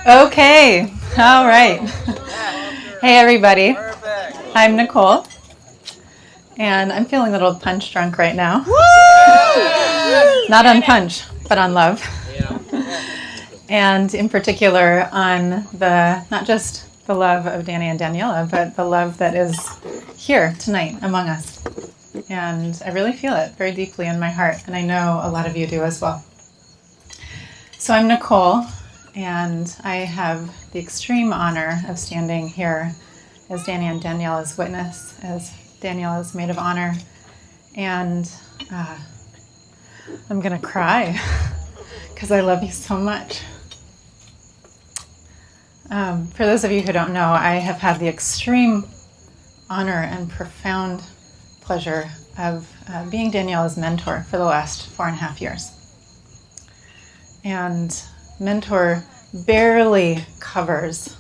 Okay, all right. Hey everybody, I'm Nicole, and I'm feeling a little punch drunk right now. Not on punch, but on love. And in particular on not just the love of Danny and Daniella, but the love that is here tonight among us. And I really feel it very deeply in my heart, and I know a lot of you do as well. So I'm Nicole, and I have the extreme honor of standing here as Danny and Daniella's witness, as Daniella's Maid of Honor, and I'm going to cry because I love you so much. For those of you who don't know, I have had the extreme honor and profound pleasure of being Daniella's mentor for the last 4.5 years. And mentor barely covers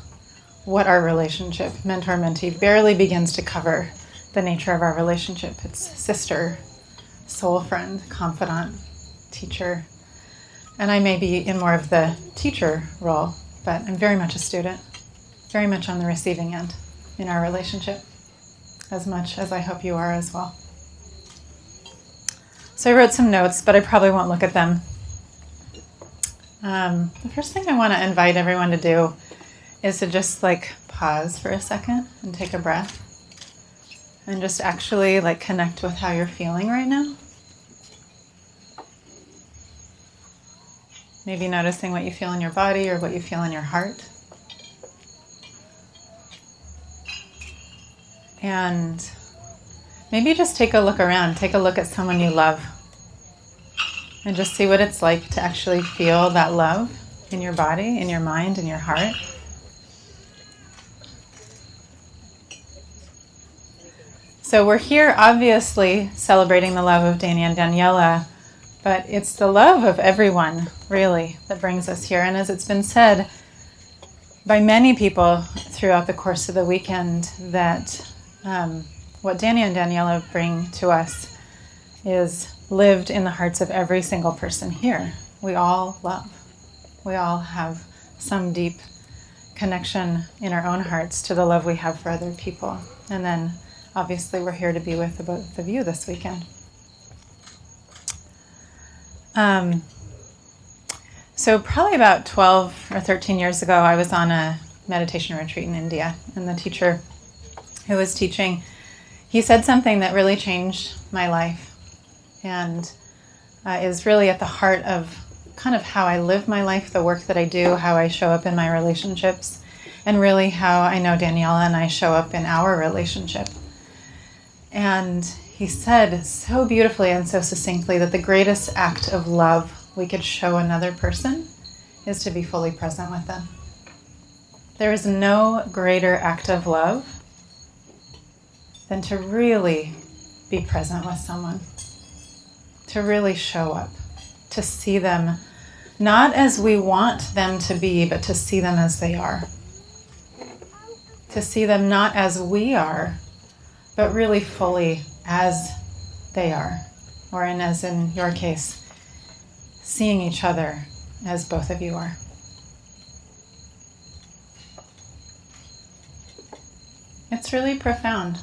what our relationship, mentor-mentee, barely begins to cover the nature of our relationship. It's sister, soul friend, confidant, teacher. And I may be in more of the teacher role, but I'm very much a student, very much on the receiving end in our relationship, as much as I hope you are as well. So I wrote some notes, but I probably won't look at them. The first thing I want to invite everyone to do is to just pause for a second and take a breath and just actually connect with how you're feeling right now. Maybe noticing what you feel in your body or what you feel in your heart. And maybe just take a look around, take a look at someone you love, and just see what it's like to actually feel that love in your body, in your mind, in your heart. So we're here obviously celebrating the love of Danny and Daniella, but it's the love of everyone, really, that brings us here. And as it's been said by many people throughout the course of the weekend, that what Danny and Daniella bring to us is lived in the hearts of every single person here. We all love. We all have some deep connection in our own hearts to the love we have for other people. And then obviously we're here to be with the both of you this weekend. So probably about 12 or 13 years ago, I was on a meditation retreat in India, and the teacher who was teaching, he said something that really changed my life and is really at the heart of kind of how I live my life, the work that I do, how I show up in my relationships, and really how I know Daniella and I show up in our relationship. And he said so beautifully and so succinctly that the greatest act of love we could show another person is to be fully present with them. There is no greater act of love than to really be present with someone, to really show up, to see them not as we want them to be, but to see them as they are. To see them not as we are, but really fully as they are, or as in your case, seeing each other as both of you are. It's really profound,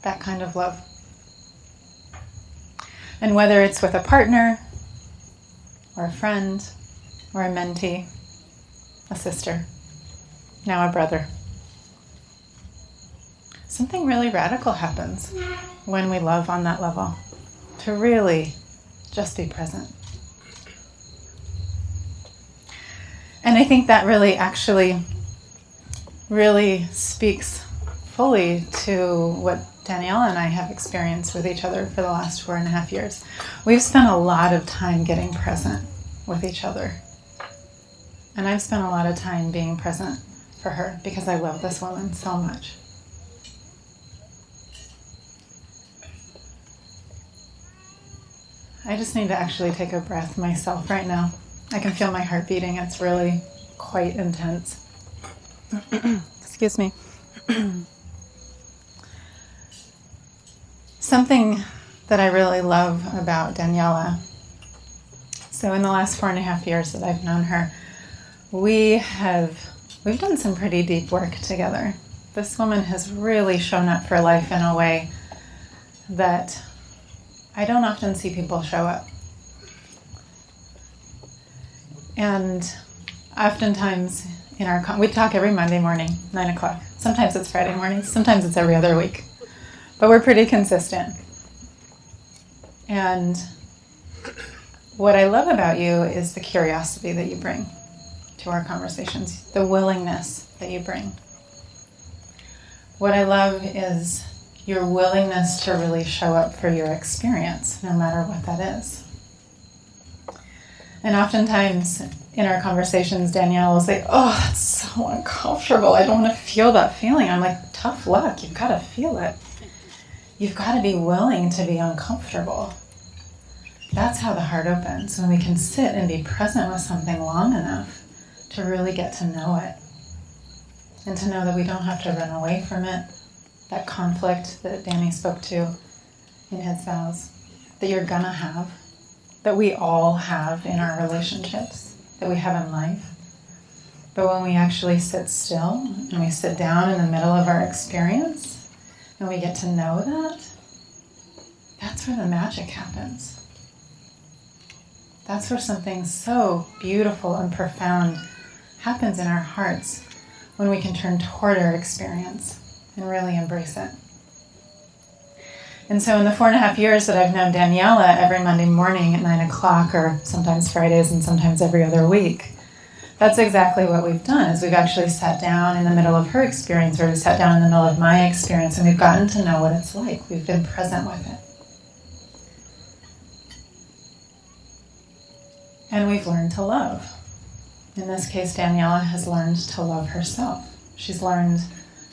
that kind of love. And whether it's with a partner, or a friend, or a mentee, a sister, now a brother, something really radical happens when we love on that level, to really just be present. And I think that really speaks fully to what Daniella and I have experienced with each other for the last 4.5 years. We've spent a lot of time getting present with each other. And I've spent a lot of time being present for her because I love this woman so much. I just need to actually take a breath myself right now. I can feel my heart beating. It's really quite intense. Excuse me. Something that I really love about Daniella So in the last 4.5 years that I've known her, we've done some pretty deep work together. This woman has really shown up for life in a way that I don't often see people show up. And oftentimes we talk every Monday morning, 9 o'clock. Sometimes it's Friday mornings, sometimes it's every other week. But we're pretty consistent. And what I love about you is the curiosity that you bring to our conversations, the willingness that you bring. What I love is your willingness to really show up for your experience, no matter what that is. And oftentimes in our conversations, Danielle will say, oh, that's so uncomfortable. I don't want to feel that feeling. I'm like, tough luck. You've got to feel it. You've got to be willing to be uncomfortable. That's how the heart opens, when we can sit and be present with something long enough to really get to know it. And to know that we don't have to run away from it. That conflict that Danny spoke to in his vows, that you're gonna have, that we all have in our relationships, that we have in life. But when we actually sit still and we sit down in the middle of our experience and we get to know that, that's where the magic happens. That's where something so beautiful and profound happens in our hearts, when we can turn toward our experience and really embrace it. And so in the 4.5 years that I've known Daniella, every Monday morning at 9 o'clock, or sometimes Fridays and sometimes every other week, that's exactly what we've done, is we've actually sat down in the middle of her experience, or we sat down in the middle of my experience, and we've gotten to know what it's like. We've been present with it. And we've learned to love. In this case, Daniella has learned to love herself. She's learned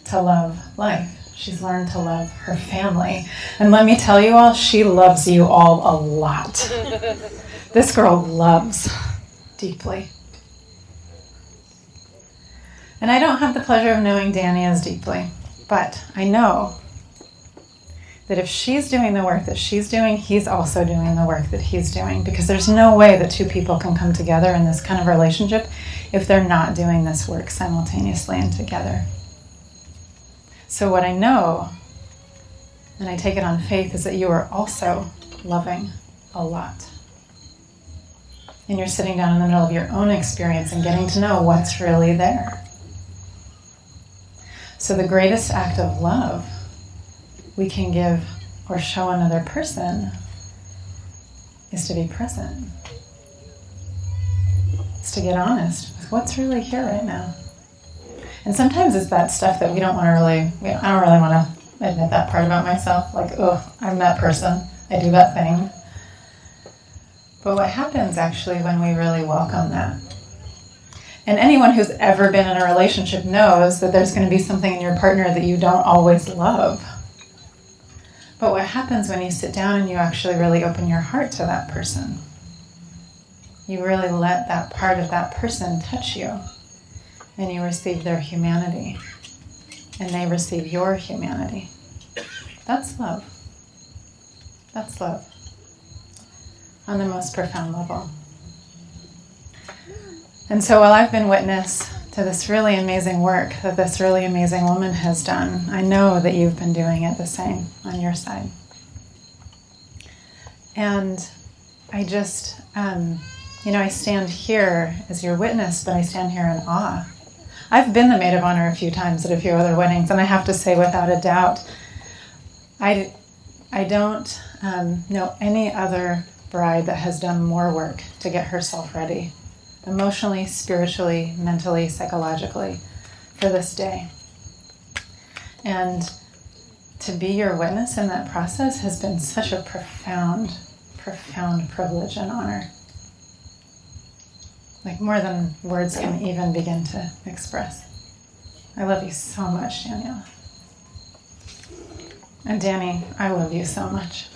to love life. She's learned to love her family. And let me tell you all, she loves you all a lot. This girl loves deeply. And I don't have the pleasure of knowing Danny as deeply, but I know that if she's doing the work that she's doing, he's also doing the work that he's doing, because there's no way that two people can come together in this kind of relationship if they're not doing this work simultaneously and together. So what I know, and I take it on faith, is that you are also loving a lot. And you're sitting down in the middle of your own experience and getting to know what's really there. So the greatest act of love we can give or show another person is to be present. It's to get honest with what's really here right now. And sometimes it's that stuff that we don't want to really, I don't really want to admit that part about myself. Like, oh, I'm that person. I do that thing. But what happens actually when we really welcome that? And anyone who's ever been in a relationship knows that there's going to be something in your partner that you don't always love. But what happens when you sit down and you actually really open your heart to that person? You really let that part of that person touch you, and you receive their humanity, and they receive your humanity. That's love. That's love on the most profound level. And so while I've been witness to this really amazing work that this really amazing woman has done, I know that you've been doing it the same on your side. And I just, I stand here as your witness, but I stand here in awe. I've been the maid of honor a few times at a few other weddings, and I have to say without a doubt, I don't know any other bride that has done more work to get herself ready, emotionally, spiritually, mentally, psychologically, for this day. And to be your witness in that process has been such a profound, profound privilege and honor. Like more than words can even begin to express. I love you so much, Daniella. And Danny, I love you so much.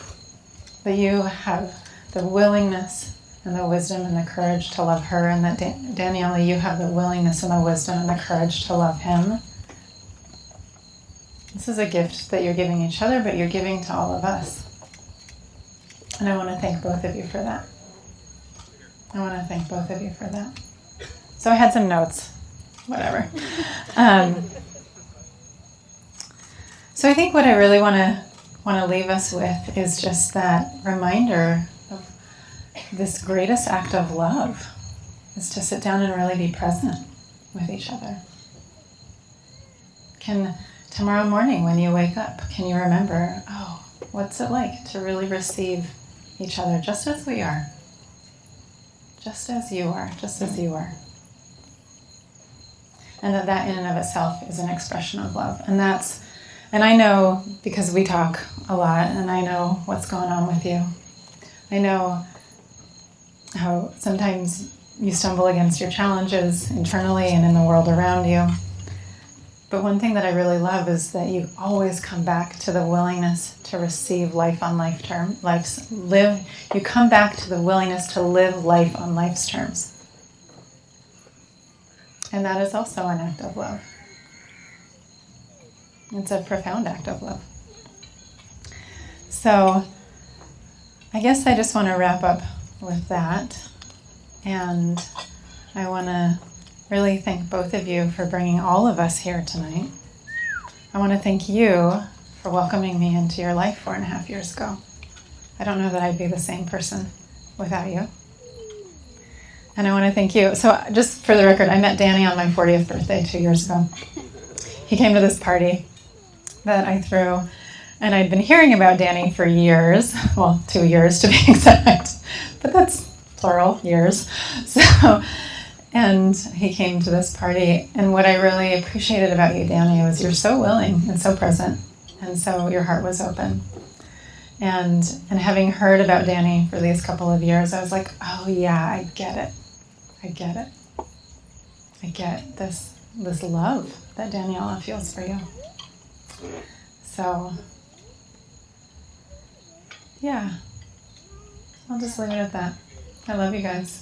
That you have the willingness and the wisdom and the courage to love her, and that Daniella, you have the willingness and the wisdom and the courage to love him. This is a gift that you're giving each other, but you're giving to all of us. And I want to thank both of you for that. I want to thank both of you for that. So I had some notes, whatever. So I think what I really want to leave us with is just that reminder of this greatest act of love is to sit down and really be present with each other. Can tomorrow morning when you wake up, can you remember, oh, what's it like to really receive each other just as we are? Just as you are, just as you are. And that in and of itself is an expression of love. And I know, because we talk a lot, and I know what's going on with you. I know how sometimes you stumble against your challenges internally and in the world around you. But one thing that I really love is that you always come back to the willingness to receive life on life terms. You come back to the willingness to live life on life's terms. And that is also an act of love. It's a profound act of love. So I guess I just want to wrap up with that. And I want to really thank both of you for bringing all of us here tonight. I want to thank you for welcoming me into your life 4.5 years ago. I don't know that I'd be the same person without you. And I want to thank you. So just for the record, I met Danny on my 40th birthday 2 years ago. He came to this party that I threw, and I'd been hearing about Danny for years. Well, 2 years to be exact, but that's plural, years. And he came to this party, and what I really appreciated about you, Danny, was you're so willing and so present, and so your heart was open. And having heard about Danny for these couple of years, I was like, oh yeah, I get it. I get this love that Daniella feels for you. So, yeah, I'll just leave it at that. I love you guys.